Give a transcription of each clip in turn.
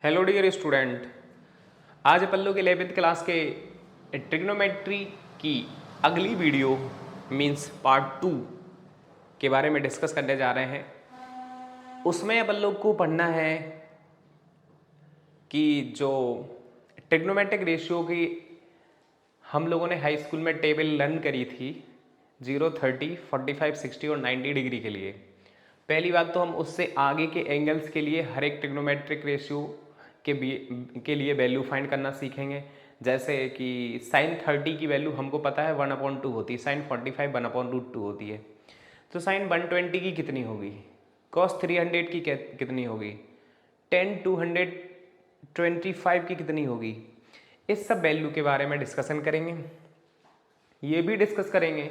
Hello dear student, आज अपन लोग 11th class के ट्रिग्नोमेट्री की अगली वीडियो मींस पार्ट 2 के बारे में डिस्कस करने जा रहे हैं। उसमें अपन लोग को पढ़ना है कि जो ट्रिग्नोमेट्रिक रेशियो की हम लोगों ने हाई स्कूल में टेबल लर्न करी थी 0, 30, 45, 60 और 90 डिग्री के लिए। पहली बात तो हम उससे आगे के एंगल्स के लिए हर एक ट्रिग्नोमेट्रिक रेशियो के लिए वैल्यू फाइंड करना सीखेंगे। जैसे कि साइन 30 की वैल्यू हमको पता है 1/2 होती है, साइन 45 1/√2 होती है। तो साइन 120 की कितनी होगी, कॉस 300 की कितनी होगी, टेन 225 की कितनी होगी। इस सब वैल्यू के बारे में डिस्कशन करेंगे। ये भी डिस्कस करेंगे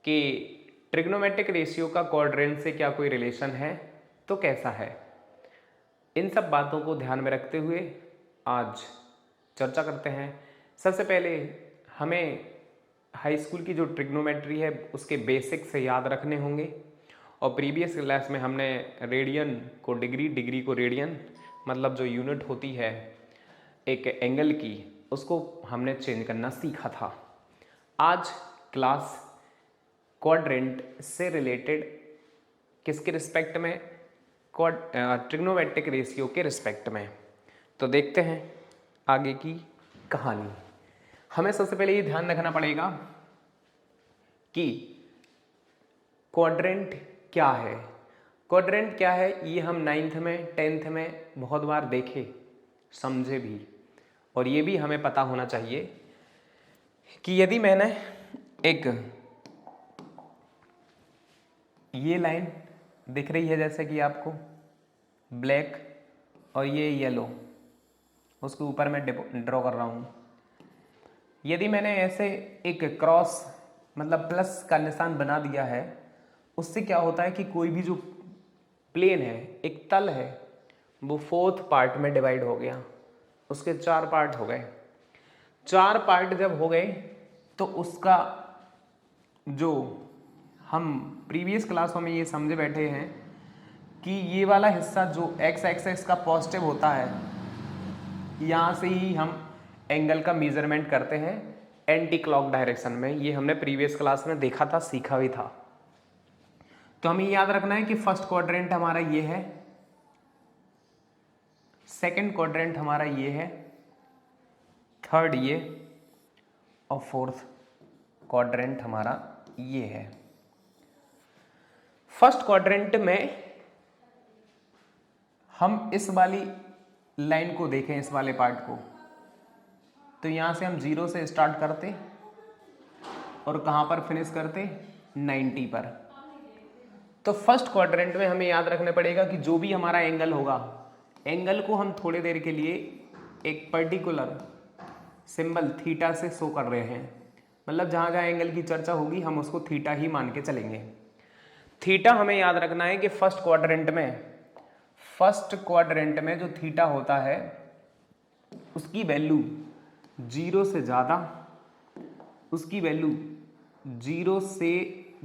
कि ट्रिग्नोमेट्रिक रेशियो का क्वाड्रेंट से क्या कोई रिलेशन है तो कैसा है। इन सब बातों को ध्यान में रखते हुए आज चर्चा करते हैं। सबसे पहले हमें हाई स्कूल की जो ट्रिग्नोमेट्री है उसके बेसिक्स से याद रखने होंगे। और प्रीवियस क्लास में हमने रेडियन को डिग्री, डिग्री को रेडियन, मतलब जो यूनिट होती है एक एंगल की, उसको हमने चेंज करना सीखा था। आज क्लास क्वाड्रेंट से रिलेटेड किसके रिस्पेक्ट में, ट्रिग्नोमेट्रिक रेशियो के रिस्पेक्ट में। तो देखते हैं आगे की कहानी। हमें सबसे पहले ये ध्यान रखना पड़ेगा कि क्वाड्रेंट क्या है। क्वाड्रेंट क्या है ये हम 9th में 10th में बहुत बार देखे समझे भी, और ये भी हमें पता होना चाहिए कि यदि मैंने एक ये लाइन दिख रही है जैसे कि आपको ब्लैक और ये येलो, उसके ऊपर मैं ड्रॉ कर रहा हूँ। यदि मैंने ऐसे एक क्रॉस मतलब प्लस का निशान बना दिया है, उससे क्या होता है कि कोई भी जो प्लेन है, एक तल है, वो 4th पार्ट में डिवाइड हो गया। उसके 4 पार्ट हो गए। 4 पार्ट जब हो गए तो उसका जो हम प्रीवियस क्लासों में ये समझे बैठे हैं कि ये वाला हिस्सा जो एक्स एक्सिस का पॉजिटिव होता है, यहाँ से ही हम एंगल का मेजरमेंट करते हैं एंटी क्लॉक डायरेक्शन में। ये हमने प्रीवियस क्लास में देखा था, सीखा भी था। तो हमें याद रखना है कि फर्स्ट क्वाड्रेंट हमारा ये है, सेकंड क्वाड्रेंट हमारा ये है, थर्ड ये, और फोर्थ क्वाड्रेंट हमारा ये है। फर्स्ट क्वाड्रेंट में हम इस वाली लाइन को देखें, इस वाले पार्ट को, तो यहां से हम 0 से स्टार्ट करते और कहां पर फिनिश करते, 90 पर। तो फर्स्ट क्वाड्रेंट में हमें याद रखना पड़ेगा कि जो भी हमारा एंगल होगा, एंगल को हम थोड़ी देर के लिए एक पर्टिकुलर सिंबल थीटा से शो कर रहे हैं। मतलब जहां जहां एंगल की चर्चा होगी हम उसको थीटा ही मान के चलेंगे। थीटा हमें याद रखना है कि फर्स्ट क्वाड्रेंट में जो थीटा होता है उसकी वैल्यू 0 से ज़्यादा, उसकी वैल्यू 0 से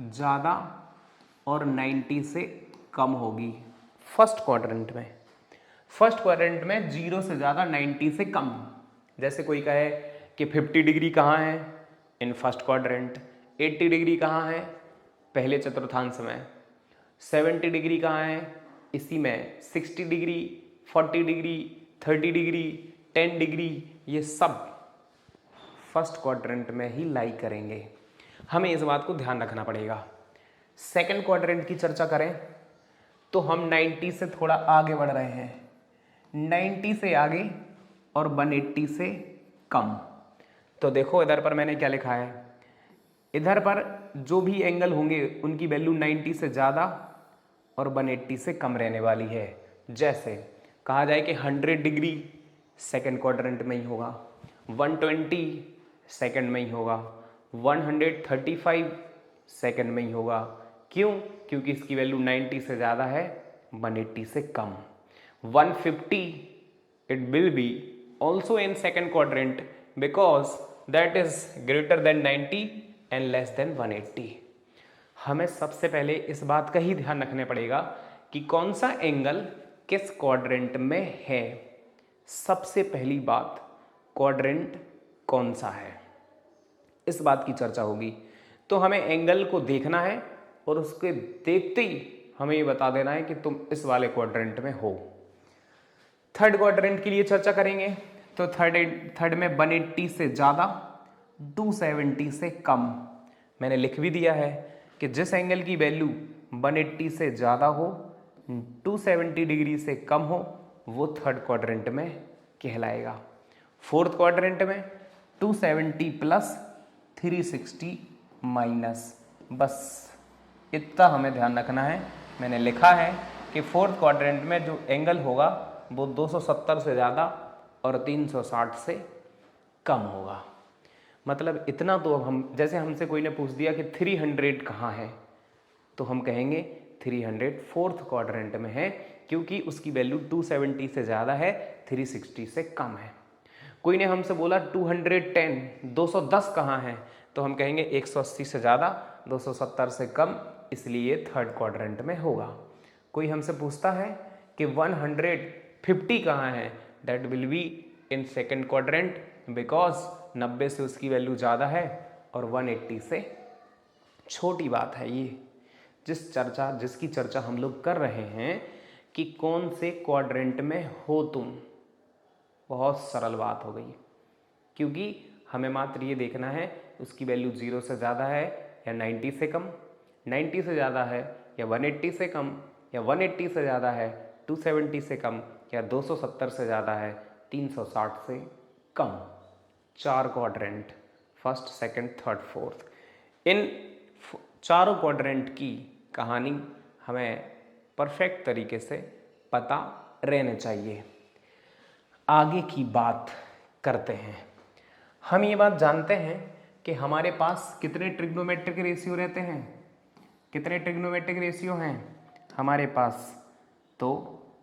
ज़्यादा और 90 से कम होगी। फर्स्ट क्वाड्रेंट में 0 से ज़्यादा 90 से कम। जैसे कोई कहे कि 50 डिग्री कहाँ है, इन फर्स्ट क्वाड्रेंट। 80 डिग्री कहाँ है, पहले चतुर्थांश में। 70 डिग्री कहाँ है, इसी में। 60 डिग्री, 40 डिग्री, 30 डिग्री, 10 डिग्री, ये सब फर्स्ट क्वाड्रेंट में ही लाई करेंगे। हमें इस बात को ध्यान रखना पड़ेगा। सेकंड क्वाड्रेंट की चर्चा करें तो हम 90 से थोड़ा आगे बढ़ रहे हैं, 90 से आगे और 180 से कम। तो देखो इधर पर मैंने क्या लिखा है, इधर पर जो भी एंगल होंगे उनकी वैल्यू 90 से ज़्यादा और 180 से कम रहने वाली है। जैसे कहा जाए कि 100 डिग्री सेकंड क्वाड्रेंट में ही होगा, 120 सेकंड में ही होगा, 135 सेकंड में ही होगा। क्यों? क्योंकि इसकी वैल्यू 90 से ज़्यादा है, 180 से कम। 150 it will be also in second quadrant because that is greater than 90 and less than 180। हमें सबसे पहले इस बात का ही ध्यान रखना पड़ेगा कि कौन सा एंगल किस क्वाड्रेंट में है। सबसे पहली बात, क्वाड्रेंट कौन सा है, इस बात की चर्चा होगी। तो हमें एंगल को देखना है और उसके देखते ही हमें ये बता देना है कि तुम इस वाले क्वाड्रेंट में हो। थर्ड क्वाड्रेंट के लिए चर्चा करेंगे। तो थर्ड में 180 से ज़्यादा, 270 से कम। मैंने लिख भी दिया है कि जिस एंगल की वैल्यू 180 से ज़्यादा हो, 270 डिग्री से कम हो, वो थर्ड क्वाड्रेंट में कहलाएगा। फोर्थ क्वाड्रेंट में 270 प्लस 360 माइनस, बस इतना हमें ध्यान रखना है। मैंने लिखा है कि फोर्थ क्वाड्रेंट में जो एंगल होगा वो 270 से ज़्यादा और 360 से कम होगा। मतलब इतना तो अब हम, जैसे हमसे कोई ने पूछ दिया कि 300 कहाँ है, तो हम कहेंगे 300 फोर्थ क्वाड्रेंट में है, क्योंकि उसकी वैल्यू 270 से ज़्यादा है, 360 से कम है। कोई ने हमसे बोला 210 कहाँ है, तो हम कहेंगे 180 से ज़्यादा, 270 से कम, इसलिए थर्ड क्वाड्रेंट में होगा। कोई हमसे पूछता है कि 150 कहाँ है, that will be in second quadrant, because 90 से उसकी वैल्यू ज़्यादा है और 180 से छोटी बात है। ये जिसकी चर्चा हम लोग कर रहे हैं कि कौन से क्वाड्रेंट में हो तुम, बहुत सरल बात हो गई, क्योंकि हमें मात्र ये देखना है उसकी वैल्यू 0 से ज़्यादा है या 90 से कम, 90 से ज़्यादा है या 180 से कम, या 180 से ज़्यादा है 270 से कम, या 270 से ज़्यादा है 360 से कम। 4 quadrant, first, second, third, fourth. इन चारों क्वाड्रेंट की कहानी हमें परफेक्ट तरीके से पता रहने चाहिए। आगे की बात करते हैं। हम ये बात जानते हैं कि हमारे पास कितने ट्रिग्नोमेट्रिक रेशियो रहते हैं। कितने ट्रिग्नोमेट्रिक रेशियो हैं हमारे पास? तो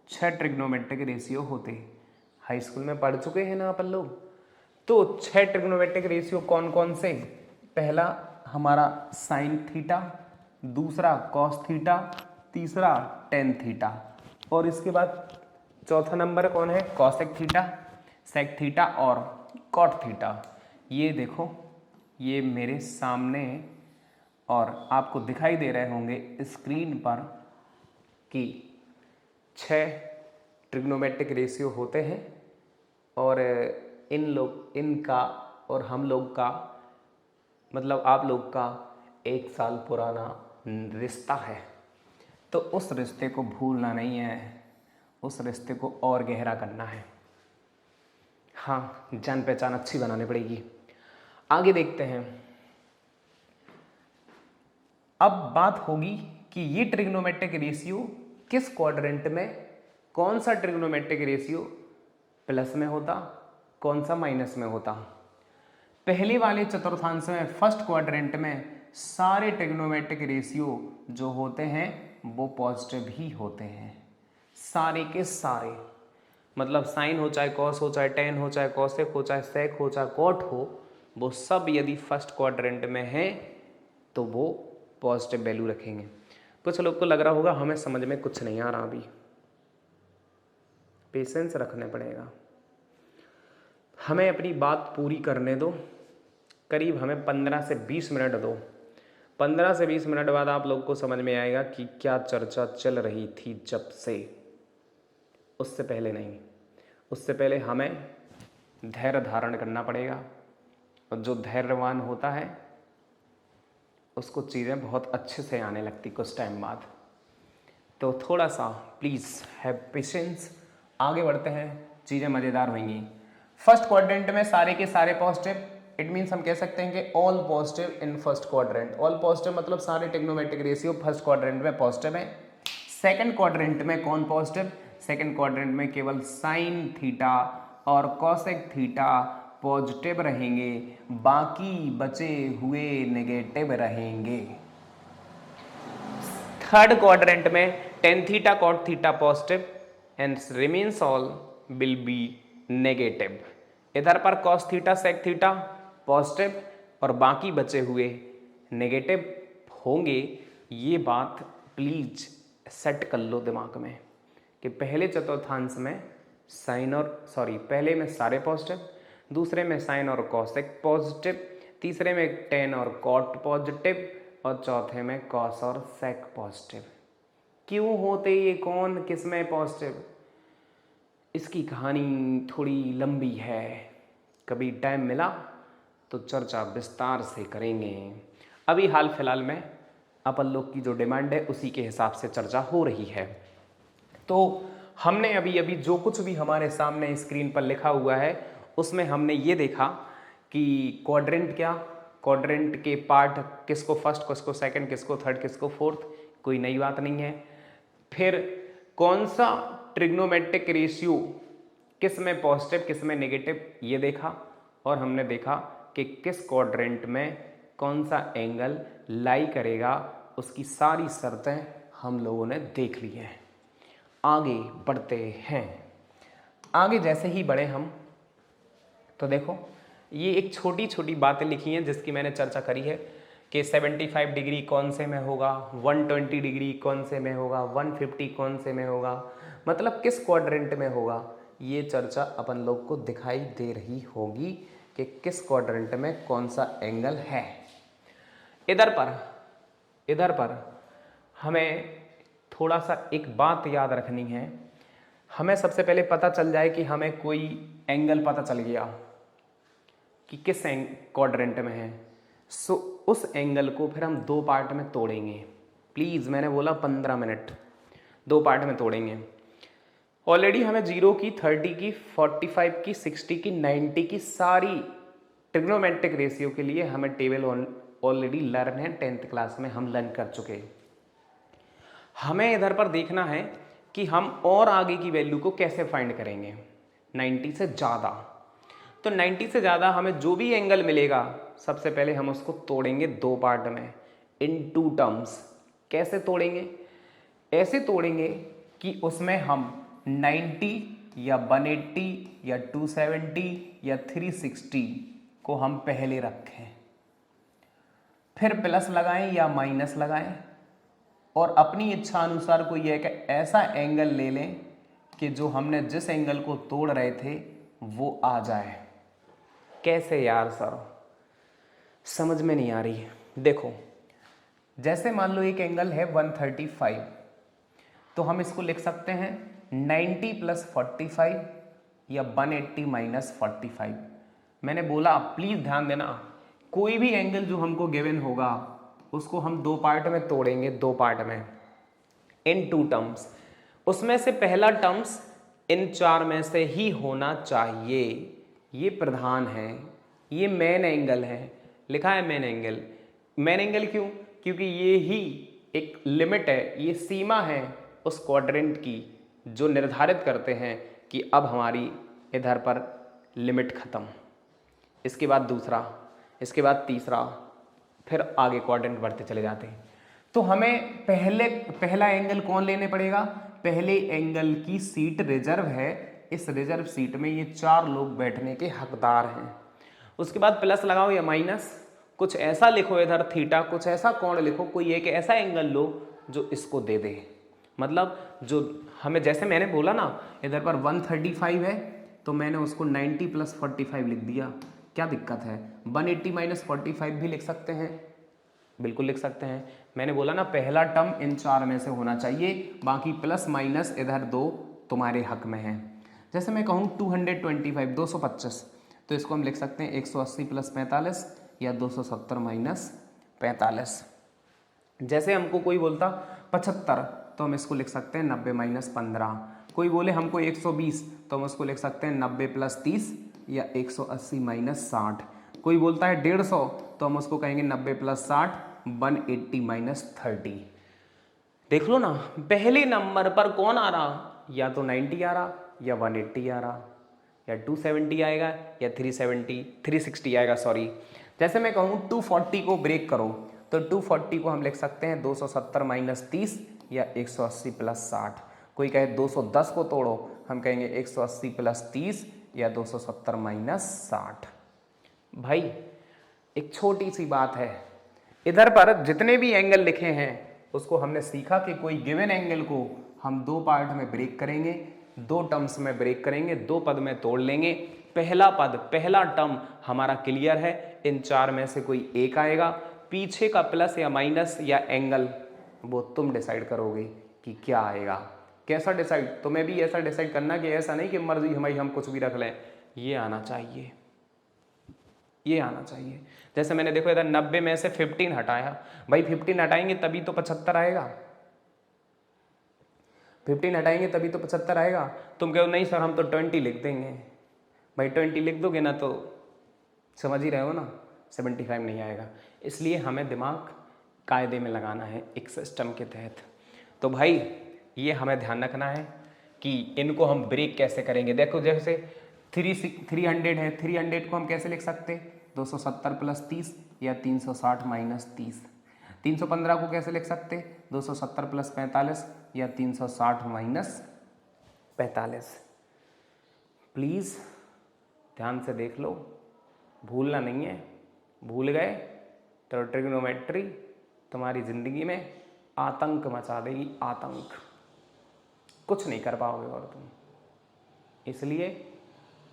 6 ट्रिग्नोमेट्रिक रेशियो होते। हाई स्कूल में पढ़ चुके हैं ना अपन लोग। तो 6 ट्रिग्नोमेट्रिक रेशियो कौन कौन से? पहला हमारा साइन थीटा, दूसरा कॉस थीटा, तीसरा टेन थीटा, और इसके बाद चौथा नंबर कौन है? कॉसेक थीटा, सेक थीटा और कॉट थीटा। ये देखो, ये मेरे सामने और आपको दिखाई दे रहे होंगे स्क्रीन पर कि 6 ट्रिग्नोमेट्रिक रेशियो होते हैं, और इनका और हम लोग का, मतलब आप लोग का 1 साल पुराना रिश्ता है। तो उस रिश्ते को भूलना नहीं है, उस रिश्ते को और गहरा करना है। हाँ, जान पहचान अच्छी बनानी पड़ेगी। आगे देखते हैं। अब बात होगी कि ये ट्रिग्नोमेट्रिक रेशियो किस क्वाड्रेंट में, कौन सा ट्रिग्नोमेट्रिक रेशियो प्लस में होता, कौन सा माइनस में होता। पहले वाले चतुर्थांश में, फर्स्ट क्वाड्रेंट में, सारे ट्रिग्नोमेट्रिक रेशियो जो होते हैं वो पॉजिटिव ही होते हैं, सारे के सारे। मतलब साइन हो, चाहे कॉस हो, चाहे टेन हो, चाहे कॉसेक हो, चाहे सेक हो, चाहे कॉट हो, वो सब यदि फर्स्ट क्वाड्रेंट में है तो वो पॉजिटिव वैल्यू रखेंगे। कुछ लोग को लग रहा होगा हमें समझ में कुछ नहीं आ रहा, अभी पेशेंस रखने पड़ेगा, हमें अपनी बात पूरी करने दो। करीब हमें 15 से 20 मिनट दो। 15 से 20 मिनट बाद आप लोग को समझ में आएगा कि क्या चर्चा चल रही थी जब से। उससे पहले नहीं, उससे पहले हमें धैर्य धारण करना पड़ेगा, और जो धैर्यवान होता है उसको चीज़ें बहुत अच्छे से आने लगती कुछ टाइम बाद। तो थोड़ा सा प्लीज़ हैव पेशेंस, आगे बढ़ते हैं, चीज़ें मज़ेदार होंगी। फर्स्ट क्वाड्रेंट में सारे के सारे पॉजिटिव, इट मीन्स हम कह सकते हैं कि all positive in first quadrant. All positive मतलब सारे ट्रिग्नोमेट्रिक रेशियो फर्स्ट क्वाड्रेंट में पॉजिटिव है। सेकंड क्वाड्रेंट में कौन पॉजिटिव? सेकंड क्वाड्रेंट में केवल साइन थीटा और कॉसेक थीटा पॉजिटिव रहेंगे, बाकी बचे हुए नेगेटिव रहेंगे। थर्ड क्वाड्रेंट में tan theta cot theta positive and remains all will be negative. इधर पर cos theta sec theta positive और बाकी बचे हुए नेगेटिव होंगे। ये बात प्लीज सेट कर लो दिमाग में कि पहले चतुर्थांश में साइन और सॉरी पहले में सारे पॉजिटिव, दूसरे में साइन और कॉसेक पॉजिटिव, तीसरे में टेन और कॉट पॉजिटिव और चौथे में कॉस और सेक पॉजिटिव। क्यों होते ये, कौन किस में पॉजिटिव, इसकी कहानी थोड़ी लंबी है, कभी टाइम मिला तो चर्चा विस्तार से करेंगे। अभी हाल फिलहाल में अपन लोग की जो डिमांड है उसी के हिसाब से चर्चा हो रही है। तो हमने अभी अभी जो कुछ भी हमारे सामने स्क्रीन पर लिखा हुआ है उसमें हमने ये देखा कि क्वाड्रेंट क्या, क्वाड्रेंट के पार्ट किसको फर्स्ट, किसको सेकंड, किसको थर्ड, किसको फोर्थ, कोई नई बात नहीं है। फिर कौन सा ट्रिग्नोमेट्रिक रेशियो किस में पॉजिटिव किस में नेगेटिव ये देखा, और हमने देखा कि किस क्वाड्रेंट में कौन सा एंगल लाई करेगा, उसकी सारी शर्तें हम लोगों ने देख ली हैं। आगे बढ़ते हैं। आगे जैसे ही बढ़े हम तो देखो ये एक छोटी छोटी बातें लिखी हैं जिसकी मैंने चर्चा करी है कि 75 डिग्री कौन से में होगा, 120 डिग्री कौन से में होगा, 150 कौन से में होगा, मतलब किस क्वाड्रेंट में होगा। ये चर्चा अपन लोग को दिखाई दे रही होगी कि किस क्वाड्रेंट में कौन सा एंगल है। इधर पर हमें थोड़ा सा एक बात याद रखनी है। हमें सबसे पहले पता चल जाए कि हमें कोई एंगल पता चल गया कि किस क्वाड्रेंट में है, सो उस एंगल को फिर हम दो पार्ट में तोड़ेंगे। प्लीज़, मैंने बोला 15 मिनट, दो पार्ट में तोड़ेंगे। ऑलरेडी हमें 0 की, 30 की, 45 की, 60 की, 90 की सारी ट्रिग्नोमेट्रिक रेशियो के लिए हमें टेबल ऑलरेडी लर्न है, 10th क्लास में हम लर्न कर चुके। हमें इधर पर देखना है कि हम और आगे की वैल्यू को कैसे फाइंड करेंगे। 90 से ज़्यादा, तो 90 से ज़्यादा हमें जो भी एंगल मिलेगा सबसे पहले हम उसको तोड़ेंगे दो पार्ट में, इन टू टर्म्स। कैसे तोड़ेंगे? ऐसे तोड़ेंगे कि उसमें हम 90 या 180 या 270 या 360 को हम पहले रखें, फिर प्लस लगाएं या माइनस लगाएं, और अपनी इच्छा अनुसार कोई एक ऐसा एंगल ले लें कि जो हमने जिस एंगल को तोड़ रहे थे वो आ जाए। कैसे यार सर, समझ में नहीं आ रही। देखो, जैसे मान लो एक एंगल है 135, तो हम इसको लिख सकते हैं 90 + 45 या 180 - 45। मैंने बोला प्लीज ध्यान देना, कोई भी एंगल जो हमको गिवन होगा उसको हम दो पार्ट में तोड़ेंगे, दो पार्ट में, इन टू टर्म्स। उसमें से पहला टर्म्स इन चार में से ही होना चाहिए। ये प्रधान है, ये मेन एंगल है, लिखा है मेन एंगल। मेन एंगल क्यों? क्योंकि ये ही एक लिमिट है, ये सीमा है उस क्वाड्रेंट की जो निर्धारित करते हैं कि अब हमारी इधर पर लिमिट खत्म। इसके बाद दूसरा, इसके बाद तीसरा, फिर आगे क्वाड्रेंट बढ़ते चले जाते हैं। तो हमें पहला एंगल कौन लेने पड़ेगा? पहले एंगल की सीट रिजर्व है, इस रिजर्व सीट में ये चार लोग बैठने के हकदार हैं। उसके बाद प्लस लगाओ या माइनस, कुछ ऐसा लिखो इधर थीटा, कुछ ऐसा कोण लिखो, कोई एक ऐसा एंगल लो जो इसको दे दे। मतलब जो हमें, जैसे मैंने बोला ना, इधर पर 135 है तो मैंने उसको 90 + 45 लिख दिया, क्या दिक्कत है? 180 - 45 भी लिख सकते हैं, बिल्कुल लिख सकते हैं। मैंने बोला ना पहला टर्म इन चार में से होना चाहिए, बाकी प्लस माइनस इधर दो तुम्हारे हक में है। जैसे मैं कहूँ 225 225, तो इसको हम लिख सकते हैं 180 + 45 या 270 - 45। जैसे हमको कोई बोलता 75, तो हम इसको लिख सकते हैं 90 - 15। कोई बोले हमको 120, तो हम उसको लिख सकते हैं 90 + 30 या 180 - 60। कोई बोलता है 150, तो हम उसको कहेंगे 90 + 60 180 - 30। देख लो ना, पहले नंबर पर कौन आ रहा? या तो 90 आ रहा, या 180 आ रहा, या 270 आएगा, या 360 आएगा, सॉरी। जैसे मैं कहूँ 240 को ब्रेक करो, तो 240 को हम लिख सकते हैं 270 - 30 या 180 + 60। कोई कहे 210 को तोड़ो, हम कहेंगे 180 + 30 या 270 - 60। भाई एक छोटी सी बात है, इधर पर जितने भी एंगल लिखे हैं उसको हमने सीखा कि कोई गिवन एंगल को हम दो पार्ट में ब्रेक करेंगे, दो टर्म्स में ब्रेक करेंगे, दो पद में तोड़ लेंगे। पहला पद, पहला टर्म हमारा क्लियर है, इन चार में से कोई एक आएगा। पीछे का प्लस या माइनस या एंगल वो तुम डिसाइड करोगे कि क्या आएगा। कैसा डिसाइड? तुम्हें भी ऐसा डिसाइड करना कि ऐसा नहीं कि मर्जी हमारी हम कुछ भी रख लें, ये आना चाहिए, ये आना चाहिए। जैसे मैंने देखो इधर 90 में से 15 हटाया, भाई 15 हटाएंगे तभी तो 75 आएगा, 15 हटाएंगे तभी तो 75 आएगा। तुम कहो नहीं सर हम तो 20 लिख देंगे, भाई 20 लिख दोगे ना तो समझ ही रहे हो ना 75 नहीं आएगा। इसलिए हमें दिमाग कायदे में लगाना है एक सिस्टम के तहत। तो भाई ये हमें ध्यान रखना है कि इनको हम ब्रेक कैसे करेंगे। देखो जैसे 300 है, 300 को हम कैसे लिख सकते, 270 + 30 या 360 - 30। 315 को कैसे लिख सकते, 270 + 45 या 360 - 45। प्लीज़ ध्यान से देख लो, भूलना नहीं है। भूल गए तो ट्रिग्नोमेट्री तुम्हारी ज़िंदगी में आतंक मचा देगी, आतंक, कुछ नहीं कर पाओगे और तुम। इसलिए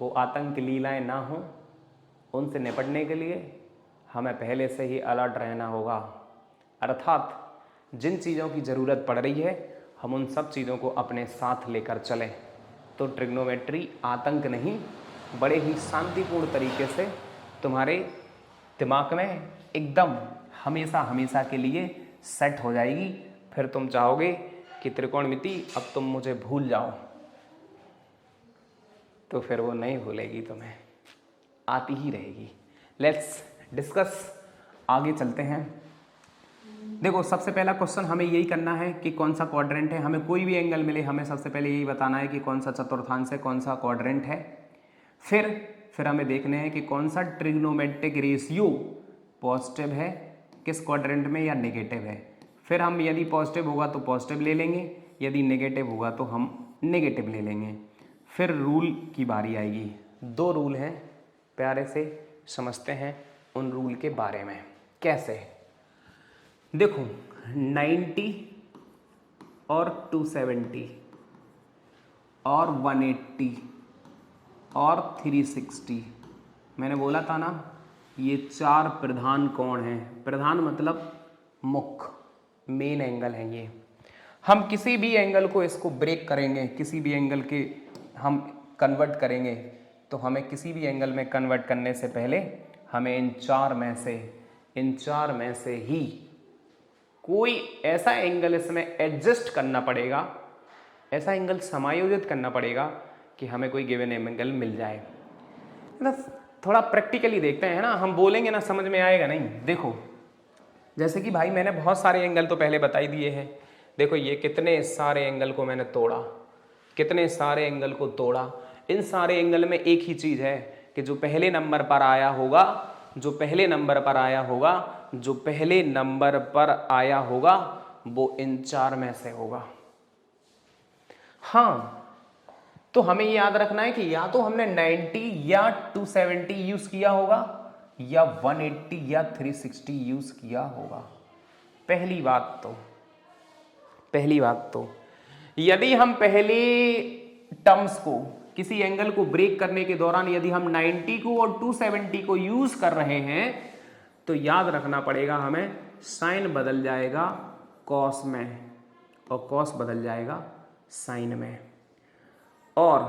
वो आतंक लीलाएं ना हो, उनसे निपटने के लिए हमें पहले से ही अलर्ट रहना होगा। अर्थात जिन चीज़ों की ज़रूरत पड़ रही है हम उन सब चीज़ों को अपने साथ लेकर चलें, तो ट्रिग्नोमेट्री आतंक नहीं, बड़े ही शांतिपूर्ण तरीके से तुम्हारे दिमाग में एकदम हमेशा हमेशा के लिए सेट हो जाएगी। फिर तुम चाहोगे कि त्रिकोणमिति अब तुम मुझे भूल जाओ, तो फिर वो नहीं भूलेगी, तुम्हें आती ही रहेगी। लेट्स डिस्कस, आगे चलते हैं। देखो सबसे पहला क्वेश्चन हमें यही करना है कि कौन सा क्वाड्रेंट है। हमें कोई भी एंगल मिले, हमें सबसे पहले यही बताना है कि कौन सा चतुर्थांश है, कौन सा क्वाड्रेंट है। फिर हमें देखने हैं कि कौन सा ट्रिग्नोमेट्रिक रेशियो पॉजिटिव है किस क्वाड्रेंट में या नेगेटिव है। फिर हम यदि पॉजिटिव होगा तो पॉजिटिव ले लेंगे, यदि नेगेटिव होगा तो हम नेगेटिव ले लेंगे। फिर रूल की बारी आएगी। दो रूल हैं, प्यारे से समझते हैं उन रूल के बारे में। कैसे? देखो 90 और 270 और 180 और 360, मैंने बोला था ना ये चार प्रधान कोण हैं। प्रधान मतलब मुख्य, मेन एंगल हैं ये। हम किसी भी एंगल को इसको ब्रेक करेंगे, किसी भी एंगल के हम कन्वर्ट करेंगे, तो हमें किसी भी एंगल में कन्वर्ट करने से पहले हमें इन चार में से ही कोई ऐसा एंगल इसमें एडजस्ट करना पड़ेगा, ऐसा एंगल समायोजित करना पड़ेगा कि हमें कोई गिवन एंगल मिल जाए। थोड़ा प्रैक्टिकली देखते हैं ना, हम बोलेंगे ना समझ में आएगा नहीं। देखो जैसे कि भाई मैंने बहुत सारे एंगल तो पहले बता ही दिए हैं। देखो ये कितने सारे एंगल को मैंने तोड़ा, कितने सारे एंगल को तोड़ा। इन सारे एंगल में एक ही चीज़ है कि जो पहले नंबर पर आया होगा, जो पहले नंबर पर आया होगा, जो पहले नंबर पर आया होगा वो इन चार में से होगा। हाँ, तो हमें याद रखना है कि या तो हमने 90 या 270 यूज किया होगा या 180 या 360 यूज किया होगा। पहली बात तो यदि हम पहले टर्म्स को, किसी एंगल को ब्रेक करने के दौरान यदि हम 90 को और 270 को यूज कर रहे हैं तो याद रखना पड़ेगा हमें साइन बदल जाएगा कॉस में और कॉस बदल जाएगा साइन में, और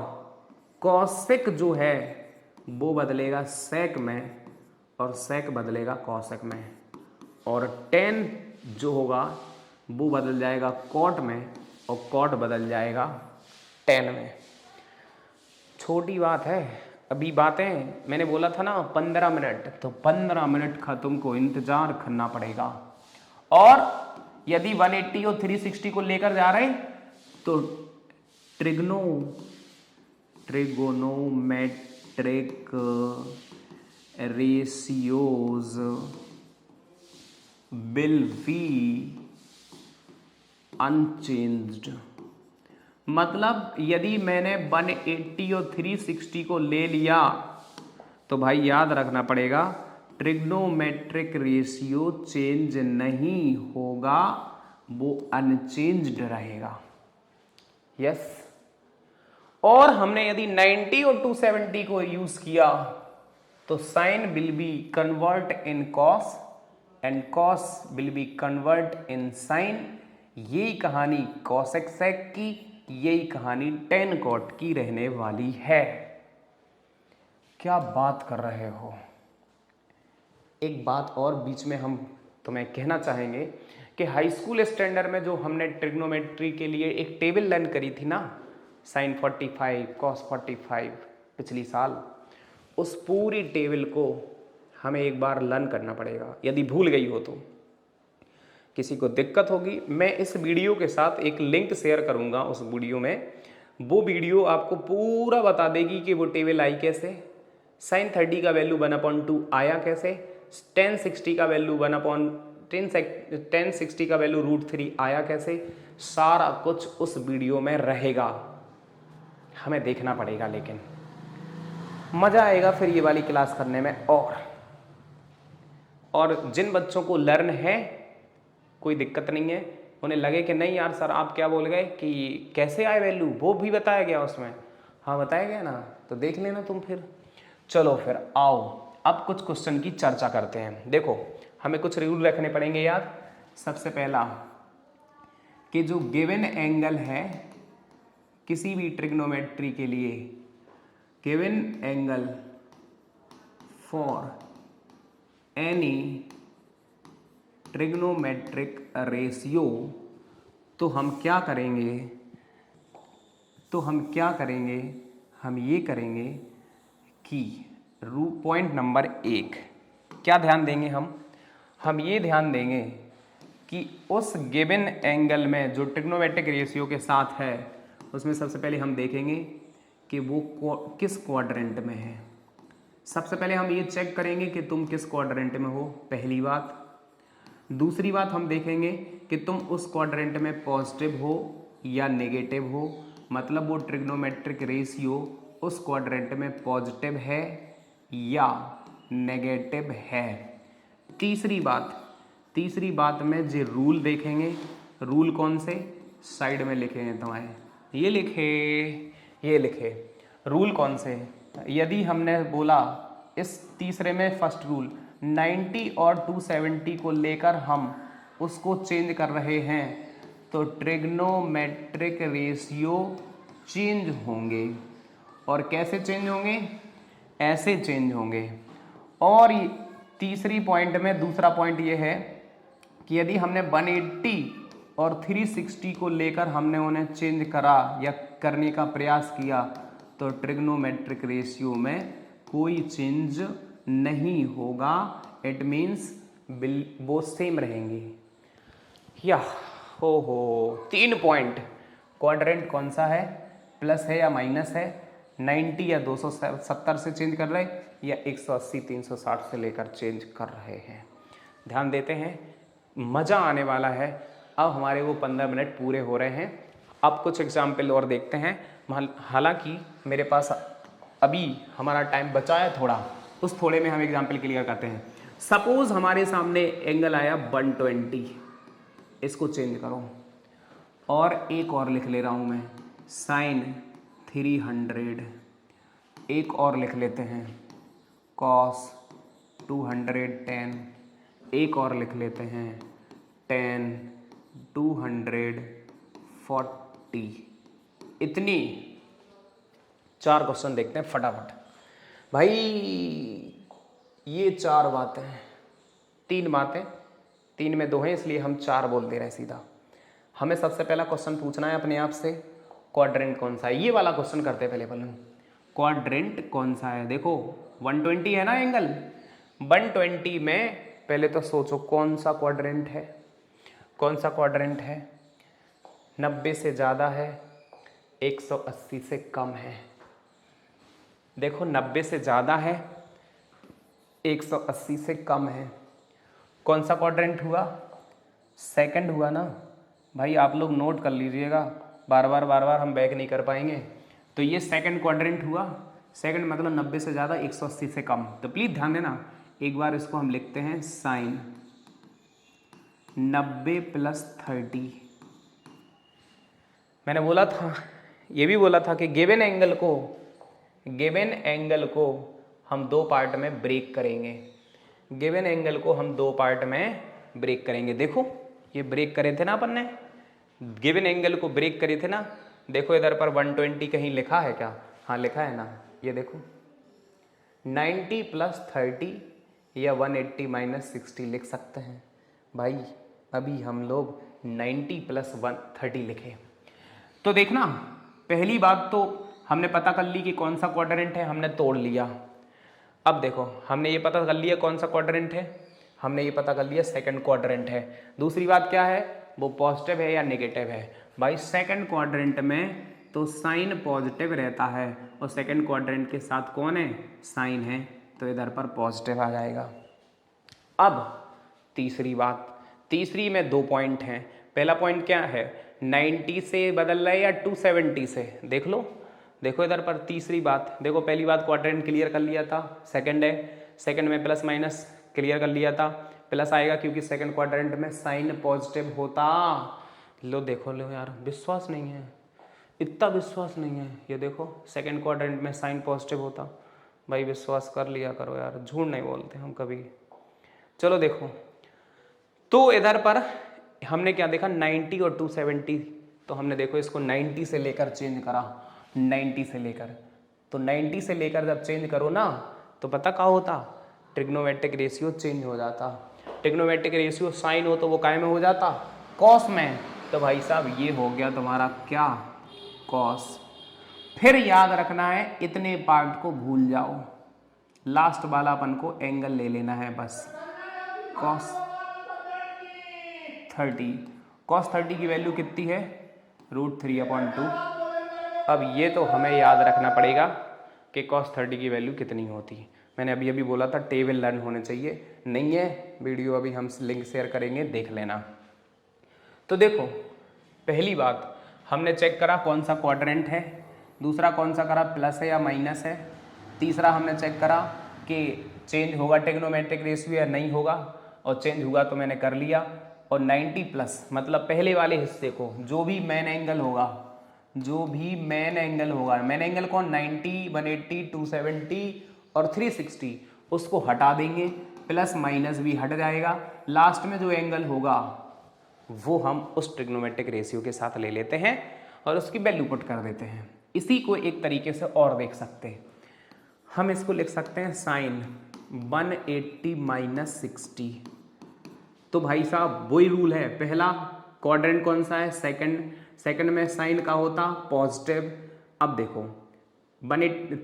कॉसेक जो है वो बदलेगा सेक में और सेक बदलेगा कॉसेक में, और टेन जो होगा वो बदल जाएगा कॉट में और कॉट बदल जाएगा टेन में। छोटी बात है, अभी बातें मैंने बोला था ना 15 मिनट, तो 15 मिनट का तुमको इंतजार करना पड़ेगा। और यदि 180 और 360 को लेकर जा रहे तो trigonometric ratios will be unchanged. मतलब यदि मैंने 180 और 360 को ले लिया तो भाई याद रखना पड़ेगा ट्रिग्नोमेट्रिक रेशियो चेंज नहीं होगा, वो अनचेंज्ड रहेगा। यस। और हमने यदि 90 और 270 को यूज किया तो sine will be convert in cos and cos will be convert in sine. यही कहानी कॉसेक सेक की, यही कहानी टेन कॉट की रहने वाली है। क्या बात कर रहे हो। एक बात और बीच में हम तुम्हें कहना चाहेंगे कि हाई स्कूल स्टैंडर्ड में जो हमने ट्रिग्नोमेट्री के लिए एक टेबल लर्न करी थी ना, साइन 45 कॉस 45 पिछली साल, उस पूरी टेबल को हमें एक बार लर्न करना पड़ेगा। यदि भूल गई हो तो किसी को दिक्कत होगी, मैं इस वीडियो के साथ एक लिंक शेयर करूंगा। उस वीडियो में वो वीडियो आपको पूरा बता देगी कि वो टेबल आई कैसे, साइन 30 का वैल्यू 1/2 आया कैसे, tan 60 का वैल्यू 1/tan60 का वैल्यू √3 आया कैसे। सारा कुछ उस वीडियो में रहेगा, हमें देखना पड़ेगा, लेकिन मजा आएगा फिर ये वाली क्लास करने में। और जिन बच्चों को लर्न है कोई दिक्कत नहीं है, उन्हें लगे कि नहीं यार सर आप क्या बोल गए कि कैसे आए वैल्यू, वो भी बताया गया उसमें। हाँ बताया गया ना, तो देख लेना तुम फिर। चलो फिर आओ अब कुछ क्वेश्चन की चर्चा करते हैं। देखो हमें कुछ रूल रखने पड़ेंगे याद। सबसे पहला कि जो गिवन एंगल है किसी भी ट्रिग्नोमेट्री के लिए, given angle for any trigonometric ratio, तो हम क्या करेंगे, हम ये करेंगे कि पॉइंट नंबर 1 क्या ध्यान देंगे हम ये ध्यान देंगे कि उस गिवन एंगल में जो ट्रिग्नोमेट्रिक रेशियो के साथ है उसमें सबसे पहले हम देखेंगे कि वो किस क्वाड्रेंट में है। सबसे पहले हम ये चेक करेंगे कि तुम किस क्वाड्रेंट में हो, पहली बात। दूसरी बात हम देखेंगे कि तुम उस क्वाड्रेंट में पॉजिटिव हो या नेगेटिव हो, मतलब वो ट्रिग्नोमेट्रिक रेशियो उस क्वाड्रेंट में पॉजिटिव है या नेगेटिव है। तीसरी बात में जो रूल देखेंगे, रूल कौन से साइड में लिखे हैं तुम्हारे, ये लिखे रूल कौन से। यदि हमने बोला इस तीसरे में फर्स्ट रूल 90 और 270 को लेकर हम उसको चेंज कर रहे हैं तो ट्रिग्नोमेट्रिक रेशियो चेंज होंगे। और कैसे चेंज होंगे, ऐसे चेंज होंगे। और तीसरी पॉइंट में दूसरा पॉइंट ये है कि यदि हमने 180 और 360 को लेकर हमने उन्हें चेंज करा या करने का प्रयास किया तो ट्रिग्नोमेट्रिक रेशियो में कोई चेंज नहीं होगा। इट मीन्स वो सेम रहेंगे। या हो 3 पॉइंट, क्वाड्रेंट कौन सा है, प्लस है या माइनस है, 90 या 270 से चेंज कर रहे या 180 360 से लेकर चेंज कर रहे हैं। ध्यान देते हैं, मज़ा आने वाला है। अब हमारे वो 15 मिनट पूरे हो रहे हैं। अब कुछ एग्जाम्पल और देखते हैं। हालांकि मेरे पास अभी हमारा टाइम बचा है थोड़ा, उस थोड़े में हम एग्जाम्पल क्लियर करते हैं। सपोज हमारे सामने एंगल आया 120, इसको चेंज करो और एक और लिख ले रहा हूँ मैं साइन 300, एक और लिख लेते हैं कॉस 210, एक और लिख लेते हैं tan 240। इतनी 4 क्वेश्चन देखते हैं फटाफट भाई। ये 4 बातें, 3 बातें, 3 में 2 हैं इसलिए हम 4 बोल दे रहे हैं सीधा। हमें सबसे पहला क्वेश्चन पूछना है अपने आप से, क्वाड्रेंट कौन सा है। ये वाला क्वेश्चन करते हैं पहले क्वाड्रेंट कौन सा है। देखो 120 है ना एंगल, 120 में पहले तो सोचो कौन सा क्वाड्रेंट है, 90 से ज़्यादा है, 180 से कम है। देखो 90 से ज़्यादा है, 180 से कम है। कौन सा क्वाड्रेंट हुआ, सेकंड हुआ ना भाई। आप लोग नोट कर लीजिएगा, बार बार हम बैक नहीं कर पाएंगे। तो ये सेकंड क्वाड्रेंट हुआ, सेकंड मतलब 90 से ज़्यादा 180 से कम। तो प्लीज़ ध्यान देना, एक बार इसको हम लिखते हैं साइन 90 + 30। मैंने बोला था ये भी बोला था कि गिवन एंगल को हम दो पार्ट में ब्रेक करेंगे। गिवन एंगल को हम दो पार्ट में ब्रेक करेंगे। देखो ये ब्रेक करे थे ना अपन ने, गिवन एंगल को ब्रेक करे थे ना। देखो इधर पर 120 कहीं लिखा है क्या? हाँ लिखा है ना, ये देखो 90 + 30 या 180 - 60 लिख सकते हैं। भाई अभी हम लोग 90 + 130 लिखे। तो देखना पहली बात तो हमने पता कर ली कि कौन सा क्वाड्रेंट है, हमने तोड़ लिया। अब देखो हमने ये पता कर लिया कौन सा क्वाड्रेंट है, हमने ये पता कर लिया सेकंड क्वाड्रेंट है। दूसरी बात क्या है, वो पॉजिटिव है या नेगेटिव है। भाई सेकंड क्वाड्रेंट में तो साइन पॉजिटिव रहता है और सेकंड क्वाड्रेंट के साथ कौन है? साइन है, तो इधर पर पॉजिटिव आ जाएगा। अब तीसरी बात, तीसरी में 2 पॉइंट हैं। पहला पॉइंट क्या है, 90 से बदल रहा है या 270 से, देख लो। देखो इधर पर तीसरी बात, देखो पहली बात क्वाड्रेंट क्लियर कर लिया था, सेकंड है, सेकंड में प्लस माइनस क्लियर कर लिया था। प्लस आएगा क्योंकि सेकंड क्वाड्रेंट में साइन पॉजिटिव होता। लो देखो, लो यार विश्वास नहीं है, इतना विश्वास नहीं है। ये देखो सेकंड क्वाड्रेंट में साइन पॉजिटिव होता। भाई विश्वास कर लिया करो यार, झूठ नहीं बोलते हम कभी। चलो देखो, तो इधर पर हमने क्या देखा, 90 और 270। तो हमने देखो इसको 90 से लेकर चेंज करा, 90 से लेकर। तो 90 से लेकर जब चेंज करो ना, तो पता क्या होता, ट्रिग्नोमेट्रिक रेशियो चेंज हो जाता। ट्रिग्नोमेट्रिक रेशियो साइन हो तो वो काय में हो जाता, कॉस में। तो भाई साहब ये हो गया तुम्हारा क्या, कॉस। फिर याद रखना है, इतने पार्ट को भूल जाओ, लास्ट वाला अपन को एंगल ले लेना है बस, कॉस 30। कॉस 30 की वैल्यू कितनी है, √3/2। अब ये तो हमें याद रखना पड़ेगा कि कॉस 30 की वैल्यू कितनी होती है। मैंने अभी अभी बोला था टेबल लर्न होने चाहिए, नहीं है वीडियो, अभी हम लिंक शेयर करेंगे, देख लेना। तो देखो पहली बात हमने चेक करा कौन सा क्वाड्रेंट है, दूसरा कौन सा करा प्लस है या माइनस है, तीसरा हमने चेक करा कि चेंज होगा ट्रिग्नोमेट्रिक रेशियो या नहीं होगा, और चेंज हुआ तो मैंने कर लिया। और 90+ मतलब पहले वाले हिस्से को जो भी मेन एंगल होगा, जो भी मेन एंगल होगा, मेन एंगल कौन 90, 180, 270 और 360, उसको हटा देंगे, प्लस माइनस भी हट जाएगा। लास्ट में जो एंगल होगा वो हम उस ट्रिग्नोमेट्रिक रेशियो के साथ ले लेते हैं और उसकी वैल्यू पुट कर देते हैं। इसी को एक तरीके से और देख सकते हैं, हम इसको लिख सकते हैं साइन 180 - 60। तो भाई साहब वही रूल है, पहला क्वाड्रेंट कौन सा है, सेकंड में साइन का होता पॉजिटिव। अब देखो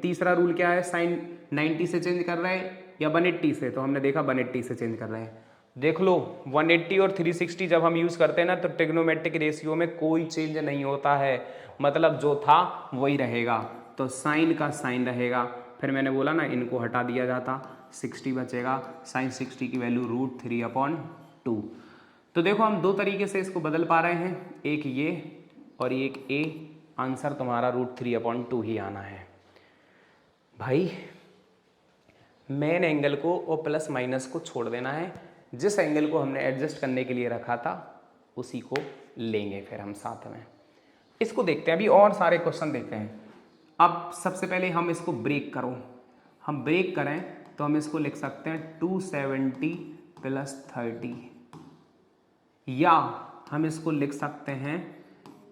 तीसरा रूल क्या है, साइन 90 से चेंज कर रहा है या 180 से, तो हमने देखा 180 से चेंज कर रहे हैं। देख लो 180 और 360 जब हम यूज़ करते हैं ना, तो ट्रिग्नोमेट्रिक रेशियो में कोई चेंज नहीं होता है, मतलब जो था वही रहेगा। तो साइन का साइन रहेगा, फिर मैंने बोला ना इनको हटा दिया जाता, 60 बचेगा, साइन 60 की वैल्यू √3/2। तो देखो हम दो तरीके से इसको बदल पा रहे हैं, एक ये और एक ए। आंसर तुम्हारा √3/2 ही आना है। भाई मेन एंगल को और प्लस माइनस को छोड़ देना है, जिस एंगल को हमने एडजस्ट करने के लिए रखा था उसी को लेंगे फिर हम साथ में। इसको देखते हैं, अभी और सारे क्वेश्चन देखते हैं। अब सबसे पहले हम इसको ब्रेक करो, हम ब्रेक करें तो हम इसको लिख सकते हैं 270 + 30, या हम इसको लिख सकते हैं